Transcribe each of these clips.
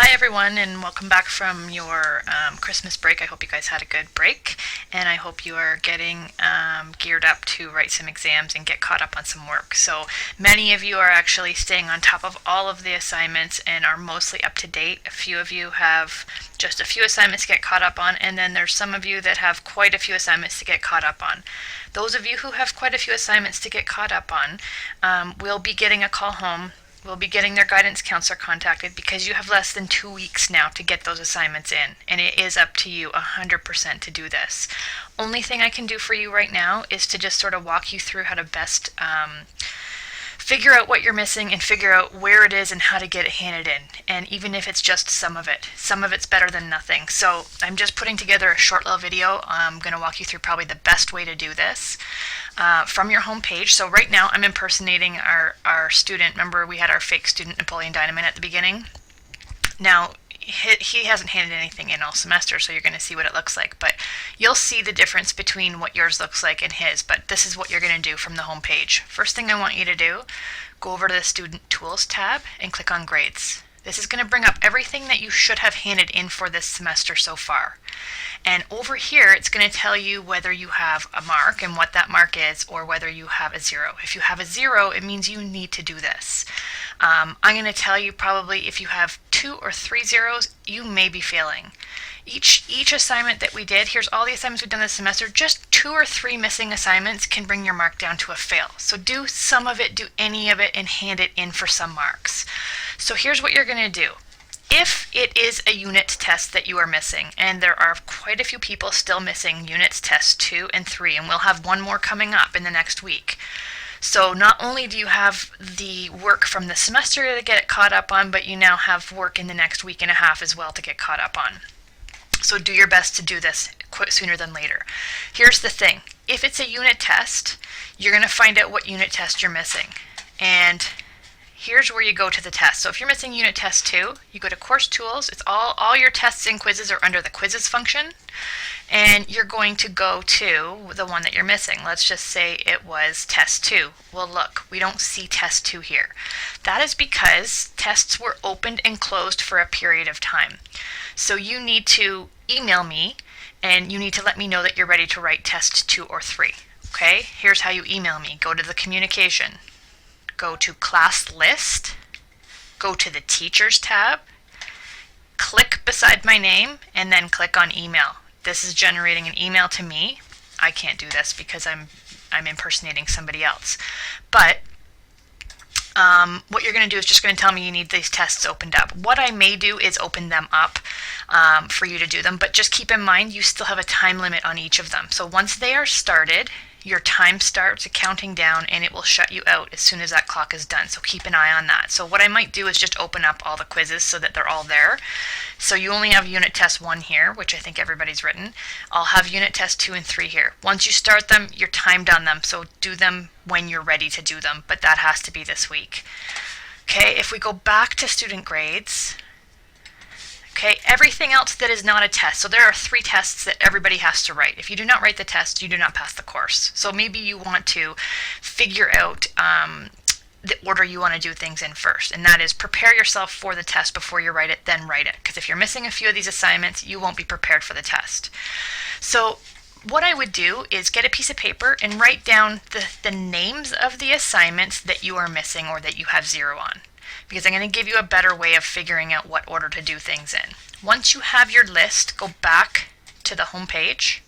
Hi everyone, and welcome back from your Christmas break. I hope you guys had a good break, and I hope you are getting geared up to write some exams and get caught up on some work. So many of you are actually staying on top of all of the assignments and are mostly up to date. A few of you have just a few assignments to get caught up on, and then there's some of you that have quite a few assignments to get caught up on. Those of you who have quite a few assignments to get caught up on will be getting a call home. Will be getting their guidance counselor contacted because you have less than 2 weeks now to get those assignments in, and it is up to you 100% to do this. Only thing I can do for you right now is to just sort of walk you through how to best figure out what you're missing and figure out where it is and how to get it handed in. And even if it's just some of it's better than nothing. So I'm just putting together a short little video. I'm going to walk you through probably the best way to do this from your home page. So right now I'm impersonating our student. Remember, we had our fake student Napoleon Dynamite at the beginning. Now he hasn't handed anything in all semester, so you're going to see what it looks like, but you'll see the difference between what yours looks like and his. But this is what you're going to do from the home page. First thing I want you to do, go over to the Student Tools tab and click on Grades. This is going to bring up everything that you should have handed in for this semester so far. And over here, it's going to tell you whether you have a mark and what that mark is, or whether you have a 0. If you have a 0, it means you need to do this. I'm going to tell you probably if you have 2 or 3 zeros, you may be failing. Each assignment that we did, here's all the assignments we've done this semester, just 2 or 3 missing assignments can bring your mark down to a fail. So do some of it, do any of it, and hand it in for some marks. So here's what you're going to do. If it is a unit test that you are missing, and there are quite a few people still missing units tests 2 and 3, and we'll have one more coming up in the next week. So not only do you have the work from the semester to get caught up on, but you now have work in the next week and a half as well to get caught up on. So do your best to do this sooner than later. Here's the thing. If it's a unit test, you're going to find out what unit test you're missing. And here's where you go to the test. So if you're missing unit test 2, you go to Course Tools. It's all your tests and quizzes are under the quizzes function. And you're going to go to the one that you're missing. Let's just say it was test 2. Well, look, we don't see test 2 here. That is because tests were opened and closed for a period of time. So you need to email me, and you need to let me know that you're ready to write test 2 or 3. Okay, here's how you email me. Go to the communication. Go to class list. Go to the teachers tab. Click beside my name, and then click on email. This is generating an email to me. I can't do this because I'm impersonating somebody else. But what you're going to do is just going to tell me you need these tests opened up. What I may do is open them up for you to do them, but just keep in mind you still have a time limit on each of them. So once they are started, your time starts counting down, and it will shut you out as soon as that clock is done. So keep an eye on that. So what I might do is just open up all the quizzes so that they're all there. So you only have unit test 1 here, which I think everybody's written. I'll have unit test 2 and 3 here. Once you start them, you're timed on them. So do them when you're ready to do them, but that has to be this week. Okay, if we go back to student grades, okay, everything else that is not a test. So there are 3 tests that everybody has to write. If you do not write the test, you do not pass the course. So maybe you want to figure out the order you want to do things in first. And that is prepare yourself for the test before you write it, then write it. Because if you're missing a few of these assignments, you won't be prepared for the test. So what I would do is get a piece of paper and write down the names of the assignments that you are missing or that you have 0 on, because I'm going to give you a better way of figuring out what order to do things in. Once you have your list, go back to the home page,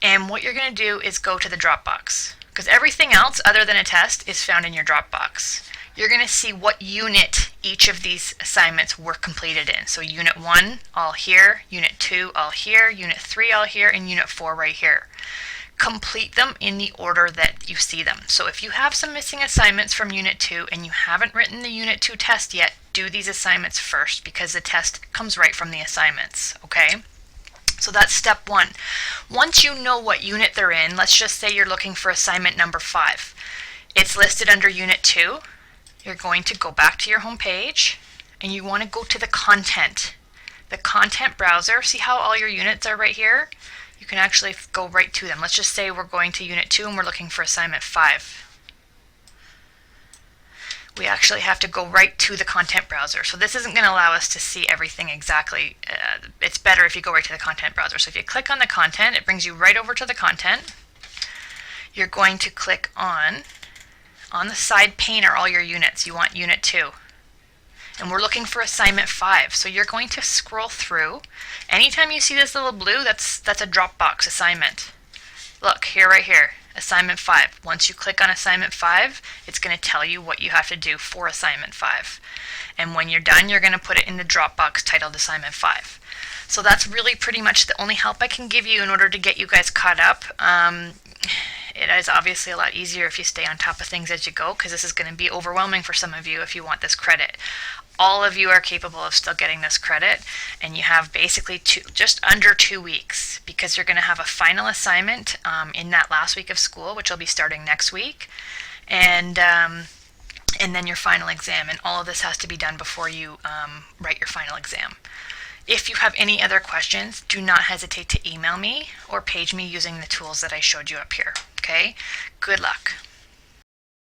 and what you're going to do is go to the Dropbox, because everything else other than a test is found in your Dropbox. You're going to see what unit each of these assignments were completed in. So unit 1, all here, unit 2, all here, unit 3, all here, and unit 4 right here. Complete them in the order that you see them. So if you have some missing assignments from unit 2 and you haven't written the unit 2 test yet, do these assignments first, because the test comes right from the assignments, okay? So that's step 1. Once you know what unit they're in, let's just say you're looking for assignment number 5. It's listed under unit 2. You're going to go back to your home page, and you want to go to the content browser. See how all your units are right here? You can actually go right to them. Let's just say we're going to unit 2 and we're looking for assignment 5. we actually have to go right to the content browser. So this isn't going to allow us to see everything exactly. It's better if you go right to the content browser. So if you click on the content, it brings you right over to the content. You're going to click on the side pane are all your units. You want unit 2. And we're looking for assignment 5. So you're going to scroll through. Anytime you see this little blue, that's a Dropbox assignment. Look, here, right here, assignment 5. Once you click on assignment 5, it's going to tell you what you have to do for assignment 5. And when you're done, you're going to put it in the Dropbox titled assignment 5. So that's really pretty much the only help I can give you in order to get you guys caught up. It is obviously a lot easier if you stay on top of things as you go, because this is going to be overwhelming for some of you if you want this credit. All of you are capable of still getting this credit, and you have basically just under 2 weeks, because you're going to have a final assignment in that last week of school, which will be starting next week, and then your final exam. And all of this has to be done before you write your final exam. If you have any other questions, do not hesitate to email me or page me using the tools that I showed you up here. Okay? Good luck.